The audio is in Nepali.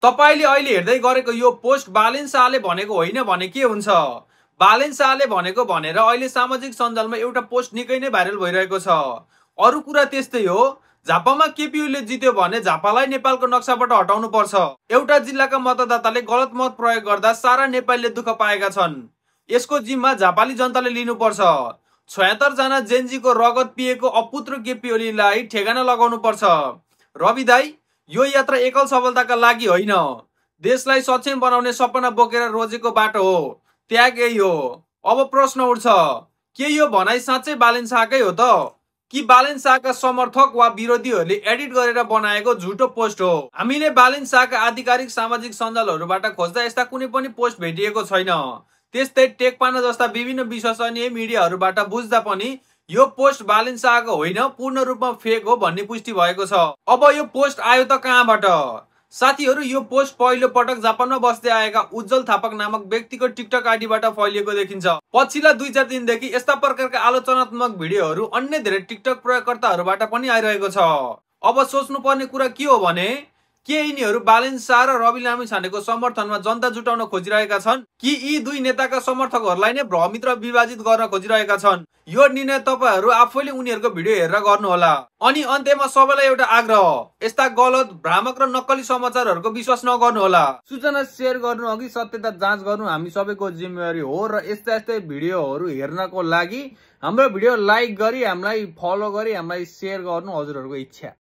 तपाईले अहिले हेर्दै गरेको यो पोस्ट बालेन शाहले भनेको होइन भने के हुन्छ? बालेन शाहले भनेको भनेर अहिले सामाजिक सञ्जालमा एउटा पोस्ट निकै नै भाइरल भइरहेको छ। अरु कुरा त्यस्तै हो, झापामा केपी ओलीले जित्यो भने झापालाई नेपालको नक्साबाट हटाउनु पर्छ। एउटा जिल्लाका मतदाताले गलत मत प्रयोग गर्दा सारा नेपालीले दुःख पाएका छन्। यसको जिम्मा झापाली जनताले लिनुपर्छ। 76 जना जेनजीको रगत पिएको अपुत्र केपी ओलीलाई ठेगाना लगाउनु पर्छ। रवि दाई, यो यात्रा एकल सफलताका लागि होइन, देशलाई सक्षम बनाउने सपना बोकेर रोजेको बाटो हो। त्याग यही हो। अब प्रश्न उठ्छ, के यो भनाइ साँच्चै बालेन शाहकै हो त, कि बालेन शाहका समर्थक वा विरोधीहरूले एडिट गरेर बनाएको झुटो पोस्ट हो? हामीले बालेन शाहका आधिकारिक सामाजिक सञ्जालहरूबाट खोज्दा यस्ता कुनै पनि पोस्ट भेटिएको छैन। त्यस्तै टेकपाना जस्ता विभिन्न विश्वसनीय मिडियाहरूबाट बुझ्दा पनि यो पोस्ट बालेन शाहको होइन, पूर्ण रूपमा फेक हो भन्ने पुष्टि भएको छ। अब यो पोस्ट आयो त कहाँबाट? साथीहरू, यो पोस्ट पहिलो पटक जापानमा बस्दै आएका उज्जवल थापक नामक व्यक्तिको टिकटक आइडीबाट फैलिएको देखिन्छ। पछिल्ला 2-4 दिनदेखि यस्ता प्रकारका आलोचनात्मक भिडियोहरू अन्य धेरै टिकटक प्रयोगकर्ताहरूबाट पनि आइरहेको छ। अब सोच्नुपर्ने कुरा के हो भने, के यिनीहरू बालेन शाह र रवि लामिछानेको समर्थनमा जनता जुटाउन खोजिरहेका छन्, कि यी दुई नेताका समर्थकहरूलाई नै भ्रमित र विभाजित गर्न खोजिरहेका छन्? यो निर्णय तपाईहरू आफैले उनीहरूको भिडियो हेरेर गर्नुहोला। अनि अन्त्यमा सबैलाई एउटा आग्रह, यस्ता गलत, भ्रामक र नक्कली समाचारहरूको विश्वास नगर्नुहोला। सूचना शेयर गर्नु अघि सत्यता जाँच गर्नु हामी सबैको जिम्मेवारी हो। र यस्तै भिडियोहरू हेर्नको लागि हाम्रो भिडियो लाइक गरी, हामीलाई फलो गरी, हामीलाई शेयर गर्नु हजुरहरूको इच्छा।